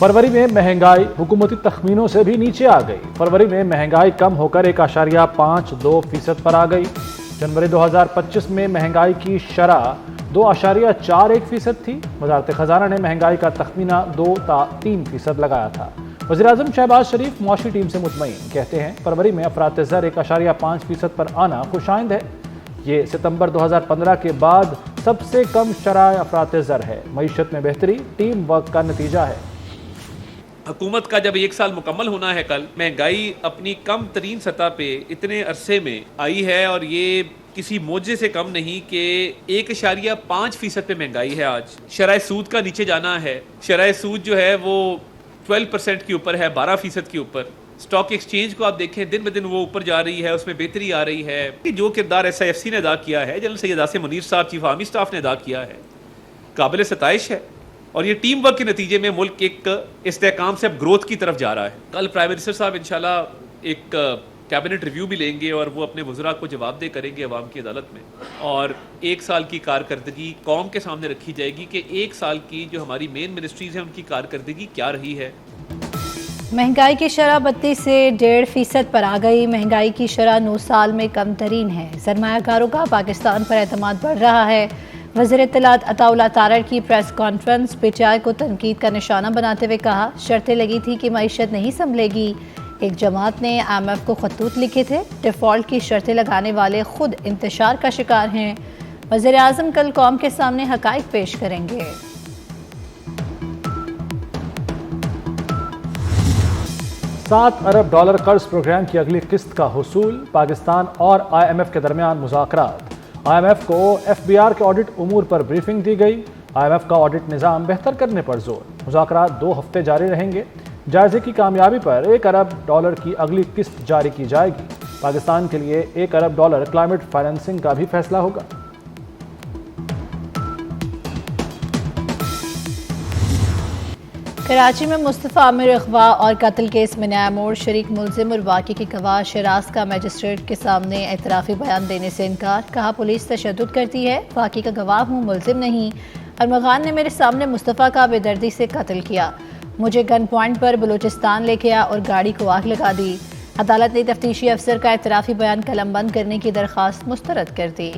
फरवरी में महंगाई हुकूमती तखमीनों से भी नीचे आ गई। फरवरी में महंगाई कम होकर 1.52% पर आ गई। जनवरी 2025 में महंगाई की शरह 2.41% थी। वजारत खजाना ने महंगाई का तखमीना 2-3% लगाया था। वज़ीर-ए-आज़म शहबाज शरीफ मुआशी टीम से मुतमईन, कहते हैं फरवरी में अफरात ज़र 1.5% पर आना खुशाइंद है। ये सितंबर 2015 के बाद सबसे कम शरह अफरात ज़र है। मईशत में बेहतरी टीम वर्क का नतीजा है। हुकूमत का जब 1 साल मुकम्मल होना है कल, महंगाई अपनी कम तरीन सतह पे इतने अरसे में आई है और ये किसी मोजे से कम नहीं कि 1.5% पे महंगाई है। आज शरह सूद का नीचे जाना है। शरह सूद जो है वो 12% के ऊपर है, 12% के ऊपर। स्टॉक एक्सचेंज को आप देखें, दिन ब दिन वो ऊपर जा रही है, उसमें बेहतरी आ रही है। कि जो किरदार SIFC ने अदा किया है, जनरल सैयद आसिम मुनीर साहब चीफ आर्मी स्टाफ ने अदा किया है, काबिल सताइश है। और ये टीम वर्क के नतीजे में मुल्क एक इस्तेहकाम से अब ग्रोथ की तरफ जा रहा है। कल प्राइम मिनिस्टर साहब इंशाल्लाह एक कैबिनेट रिव्यू भी लेंगे और वो अपने वज़रा को जवाबदेह करेंगे अवाम की अदालत में। और 1 साल की कारकर्दगी कौम के सामने रखी जाएगी कि 1 साल की जो हमारी मेन मिनिस्ट्रीज़ हैं उनकी कारकर्दगी क्या रही है। महंगाई की शरह 32 से 1.5% पर आ गई। महंगाई की शरह 9 साल में कम तरीन है। सरमायाकारों का पाकिस्तान पर एतमाद बढ़ रहा है। वज़ीर इत्तलात अताउल्लाह तारड़ की प्रेस कॉन्फ्रेंस PTI को तनकीद का निशाना बनाते हुए कहा, शर्तें लगी थी कि मईशत नहीं संभलेगी। एक जमात ने IMF को खतूत लिखे थे। डिफ़ॉल्ट की शर्तें लगाने वाले खुद इंतशार का शिकार हैं। वज़ीर आज़म कल कौम के सामने हक़ाइक़ पेश करेंगे। $7 अरब कर्ज प्रोग्राम की अगली किस्त का हुसूल। पाकिस्तान और IMF के दरमियान मुज़ाकरात। IMF को FBR के ऑडिट उमूर पर ब्रीफिंग दी गई। IMF का ऑडिट निज़ाम बेहतर करने पर जोर। मुज़ाकरात 2 हफ्ते जारी रहेंगे। जायजे की कामयाबी पर $1 अरब की अगली किस्त जारी की जाएगी। पाकिस्तान के लिए $1 अरब क्लाइमेट फाइनेंसिंग का भी फैसला होगा। कराची में मुस्तफ़ा आमिर अगवा और कत्ल केस में नया मोड़। शरीक मुलजिम और वाक़े की गवाह शराज का मजिस्ट्रेट के सामने एतराफ़ी बयान देने से इनकार। कहा, पुलिस तशद्दुद करती है, वाक़े का गवाह हूँ, मुलजिम नहीं। अरमगान ने मेरे सामने मुस्तफ़ा का बेदर्दी से कत्ल किया। मुझे गन पॉइंट पर बलूचिस्तान लेके आया और गाड़ी को आग लगा दी। अदालत ने तफ्तीशी अफसर का एतराफ़ी बयान कलमबंद करने की दरख्वास्त मुस्तरद कर दी।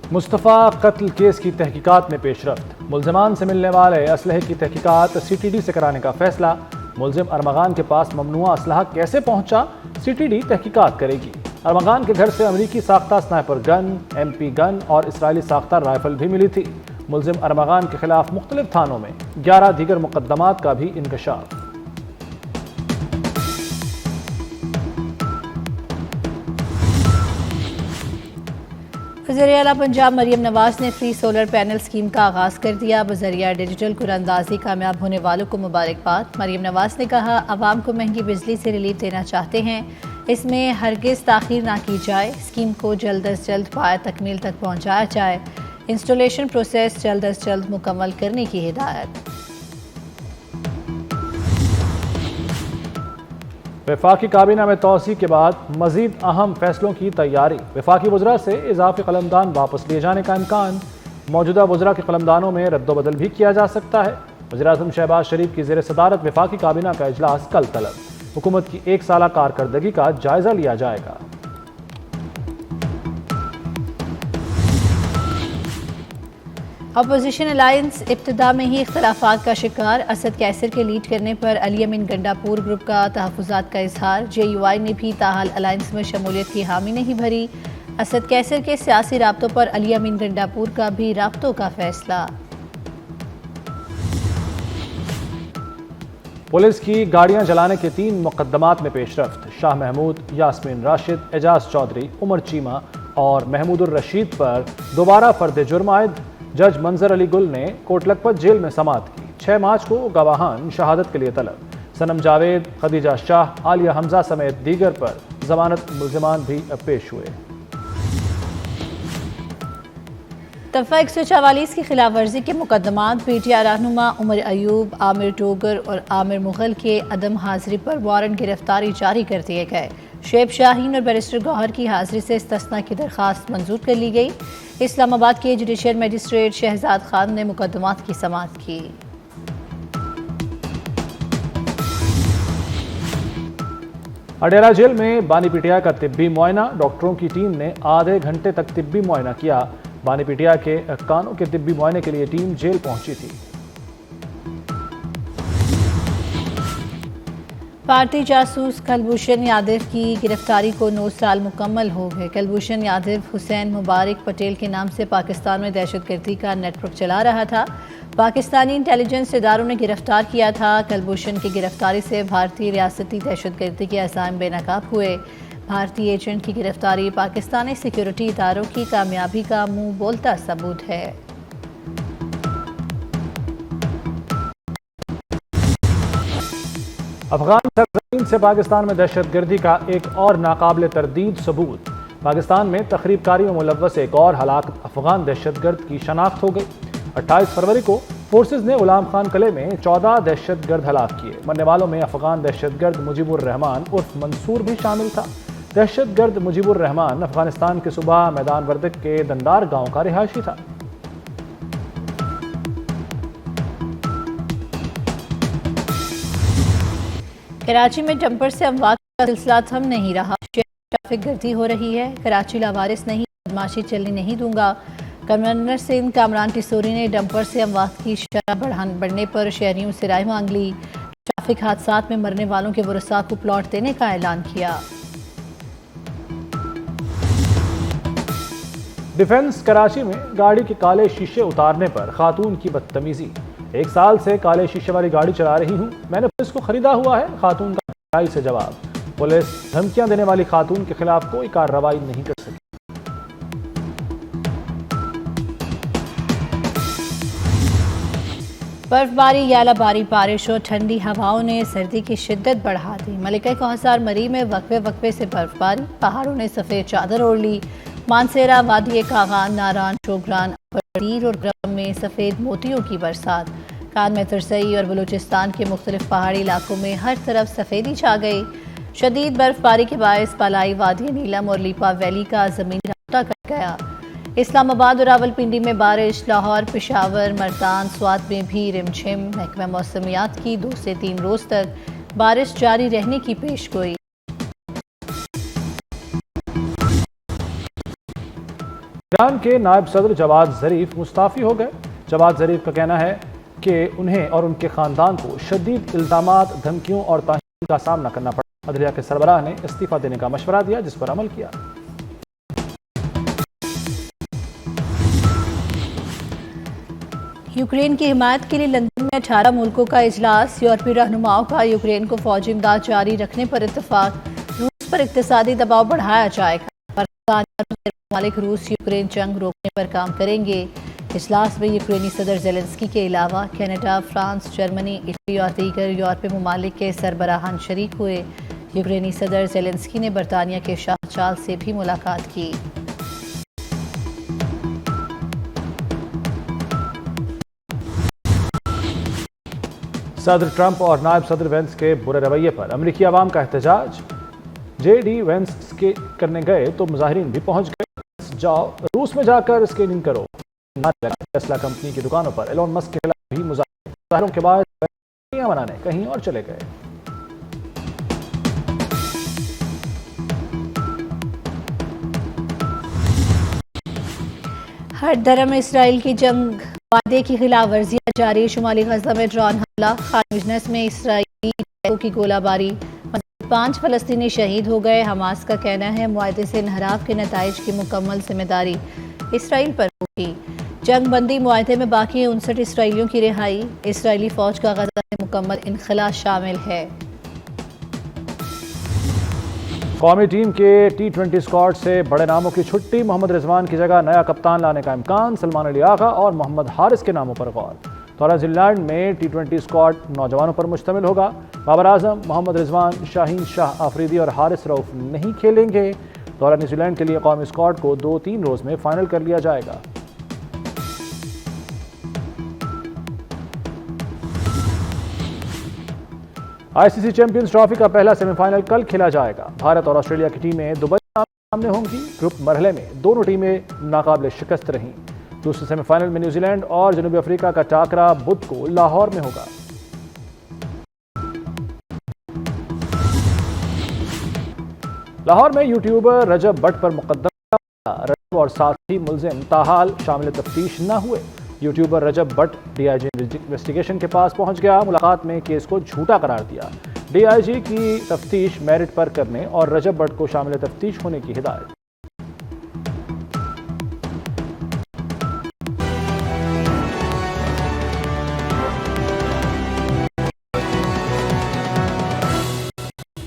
मुस्तफ़ा कत्ल केस की तहकीकात में पेशरफ्त। मुलजमान से मिलने वाले असलहे की तहकीकात CTD से कराने का फैसला। मुलजिम अरमगान के पास ममनुआ असलहा कैसे पहुंचा, CTD तहकीकात करेगी। अरमगान के घर से अमरीकी साख्ता स्नाइपर गन, MP गन और इसराइली साख्ता राइफल भी मिली थी। मुलजिम अरमगान के खिलाफ मुख्तलिफ थानों में 11 दीगर मुकदमात का भी इंकशाफ। वज़ीर आला पंजाब मरियम नवाज ने फ्री सोलर पैनल स्कीम का आगाज़ कर दिया। बज़रिया डिजिटल कुरानंदाजी कामयाब होने वालों को मुबारकबाद। मरियम नवाज ने कहा, आवाम को महंगी बिजली से रिलीफ देना चाहते हैं, इसमें हरगिज़ ताख़ीर ना की जाए। स्कीम को जल्द अज जल्द पाया तकमील तक पहुँचाया जाए। इंस्टॉलेशन प्रोसेस जल्द अज जल्द मुकम्मल करने की हिदायत। वफाकी काबीना में तोसी के बाद मजीद अहम फैसलों की तैयारी। वफाकी वज़रा से इजाफी कलमदान वापस लिए जाने का इम्कान। मौजूदा वज़रा के कलमदानों में रद्दोबदल भी किया जा सकता है। वज़ीर-ए-आज़म शहबाज शरीफ की ज़ेर सदारत वफाकी काबीना का इजलास कल तलब। हुकूमत की 1 साला कारकर्दगी का जायजा लिया जाएगा। अपोजिशन अलायंस इब्तिदा में ही इख्तलाफात का शिकार। असद कैसर के लीड करने पर अली अमीन गंडापुर ग्रुप का तहफ़्फ़ुज़ात का इजहार। JUI ने भी ताहाल अलायंस में शमूलियत की हामी नहीं भरी। असद कैसर के सियासी राब्तों पर अली अमीन गंडापुर का भी राब्तों का फैसला। पुलिस की गाड़ियां जलाने के 3 मुकदमात में पेशरफ्त। शाह महमूद, यास्मीन राशिद, एजाज चौधरी, उमर चीमा और महमूदुर रशीद पर दोबारा फर्द जुर्म आयद। जज मंजर अली गुल ने कोट लखपत जेल में समाअत की। 6 मार्च को गवाहान शहादत के लिए तलब। सनम जावेद, खदीजा शाह, आलिया हमजा समेत दीगर पर जमानत मुल्जिमान भी पेश हुए। दफ़ा 144 की खिलाफ वर्जी के मुकदमात PTI रहनुमा उमर अयूब, आमिर टोगर और आमिर मुगल के अदम हाजिरी पर वारंट गिरफ्तारी जारी कर दिए गए। शुएब शाहीन और बैरिस्टर गौहर की हाजिरी से इस्तिस्ना की दरख्वास्त मंजूर कर ली गई। इस्लामाबाद के जुडिशियल मजिस्ट्रेट शहजाद खान ने मुकदमात की समाअत की। अडेरा जेल में बानी पिटिया का तिब्बी मुआयना। डॉक्टरों की टीम ने आधे घंटे तक तिब्बी मुआयना किया। बानी पिटिया के कानों के तिब्बी मुआयने के लिए टीम जेल पहुंची थी। भारतीय जासूस कुलभूषण यादव की गिरफ्तारी को 9 साल मुकम्मल हो गए। कुलभूषण यादव हुसैन मुबारक पटेल के नाम से पाकिस्तान में दहशतगर्दी का नेटवर्क चला रहा था। पाकिस्तानी इंटेलिजेंस इदारों ने गिरफ्तार किया था। कुलभूषण की गिरफ्तारी से भारतीय रियासती दहशतगर्दी के अज़ाम बेनकाब हुए। भारतीय एजेंट की गिरफ्तारी पाकिस्तानी सिक्योरिटी इदारों की कामयाबी का मुंह बोलता सबूत है। अफगान सरजमीन से पाकिस्तान में दहशतगर्दी का एक और नाकाबिल तरदीद सबूत। पाकिस्तान में तखरीबकारी में मुलव्वस एक और हलाक अफगान दहशतगर्द की शनाख्त हो गई। 28 फरवरी को फोर्सेज ने गुलाम खान किले में 14 दहशतगर्द हलाक किए। मरने वालों में अफगान दहशतगर्द मुजीबुर रहमान उर्फ मंसूर भी शामिल था। दहशतगर्द मुजीबुर रहमान अफगानिस्तान के सूबा मैदान वर्दक के दंदार गांव का रिहायशी था। कराची में डंपर से अमवात का सिलसिला थम नहीं रहा। ट्रैफिक गर्दी हो रही है। कराची लावारिस नहीं, बदमाशी चलने नहीं दूंगा। गवर्नर सिंध कामरान टिसोरी ने डंपर से अमवात की शरह बढ़ने पर शहरियों से राय मांग ली। ट्रैफिक हादसात में मरने वालों के वरसा को प्लॉट देने का ऐलान किया। डिफेंस कराची में गाड़ी के काले शीशे उतारने पर खातून की बदतमीजी। 1 साल से काले शीशे वाली गाड़ी चला रही हूं, मैंने पुलिस को खरीदा हुआ है। खातून का लड़ाई से जवाब। पुलिस धमकियां देने वाली खातून के खिलाफ कोई कार्रवाई नहीं कर सकी। बर्फबारी, यालाबारी बारिश और ठंडी हवाओं ने सर्दी की शिद्दत बढ़ा दी। मलिका कौसार मरी में वक्फे वक्फे से बर्फबारी। पहाड़ों ने सफ़ेद चादर ओढ़ ली। मानसेरा, वादी कागान, नारान, शोगरान, अबरदीर और ग्रम में सफ़ेद मोतियों की बरसात। कान में तरसई और बलूचिस्तान के मुख्तलिफ पहाड़ी इलाकों में हर तरफ सफ़ेदी छा गई। शदीद बर्फबारी के बायस पालाई, वादी नीलम और लीपा वैली का ज़मीनी रास्ता कट गया। इस्लामाबाद और रावलपिंडी में बारिश। लाहौर, पेशावर, मर्दान, स्वात में भी रिमझिम। महकमा मौसमियात की 2 से 3 रोज़ तक बारिश जारी रहने की पेशगोई। ईरान के नायब सदर जवाद ज़रीफ मुस्ताफ़ी हो गए। जवाद ज़रीफ का कहना है कि उन्हें और उनके ख़ानदान को शदीद इल्ज़ामात, धमकियों और ताहीन का सामना करना पड़ा। अदलिया के सरबराह ने इस्तीफ़ा देने का मशवरा दिया, जिस पर अमल किया। यूक्रेन की हिमायत के लिए लंदन में 18 मुल्कों का इजलास। यूरोपीय रहनुमाओं का यूक्रेन को फौजी इमदाद जारी रखने पर इत्तेफाक। रूस पर इक्तिसादी दबाव बढ़ाया जाएगा। मालिक रूस यूक्रेन जंग रोकने पर काम करेंगे। इजलास में यूक्रेनी सदर ज़ेलेंस्की के अलावा कनाडा, फ्रांस, जर्मनी, इटली और दीगर यूरोपीय ममालिक के सरबराहान शरीक हुए। यूक्रेनी सदर ज़ेलेंस्की ने बरतानिया के शाह चार्ल्स से भी मुलाकात की। सदर ट्रंप और नायब सदर वेंस के बुरे रवैये पर अमरीकी अवाम का एहतजाज। JD वेंस के करने गए तो मुजाहिरीन भी पहुंच गए। जाओ रूस में जाकर स्कैनिंग करो। टेस्ला कंपनी की दुकानों पर एलोन मस्क के खिलाफ भी मुजाहिरों के बाद मनाने कहीं और चले गए। हर दरम इसराइल की जंग वादे की खिलाफ वर्जियाँ जारी। शुमाली गजा में ड्रोन हमला। खान बिजनेस में इसराइली की गोलाबारी। 5 फलस्तीनी शहीद हो गए। हमास का कहना है मुआहदे से इन्हराफ के नताइज की मुकम्मल जिम्मेदारी इसराइल पर होगी। जंग बंदी मुआहदे में बाकी 59 इसराइलियों की रिहाई। इसराइली फौज का गजा से मुकम्मल इनखला शामिल है। कौमी टीम के T20 स्क्वाड से बड़े नामों की छुट्टी। मोहम्मद रिजवान की जगह नया कप्तान लाने का इम्कान। सलमान अली आगा और मोहम्मद हारिस के नामों पर गौर। दौरा न्यूजीलैंड में T20 स्क्वाड नौजवानों पर मुश्तमिल होगा। बाबर आजम, मोहम्मद रिजवान, शाहीन शाह आफरीदी और हारिस रऊफ नहीं खेलेंगे। दौरा न्यूजीलैंड के लिए कौमी स्क्वाड को 2-3 रोज में फाइनल कर लिया जाएगा। आईसीसी चैंपियंस ट्रॉफी का पहला सेमीफाइनल कल खेला जाएगा। भारत और ऑस्ट्रेलिया की टीमें दुबई में सामने होंगी। ग्रुप मरहले में दोनों टीमें नाकाबिले शिकस्त रहीं। दूसरे सेमीफाइनल में न्यूजीलैंड और जनूबी अफ्रीका का टाकरा बुध को लाहौर में होगा। लाहौर में यूट्यूबर रजब भट्ट पर मुकदमा। रजब और साथी मुलजिम ताहाल शामिल तफ्तीश न हुए। यूट्यूबर रजब भट्ट डीआईजी इन्वेस्टिगेशन के पास पहुंच गया। मुलाकात में केस को झूठा करार दिया। डीआईजी की तफ्तीश मेरिट पर करने और रजब भट्ट को शामिल तफ्तीश होने की हिदायत।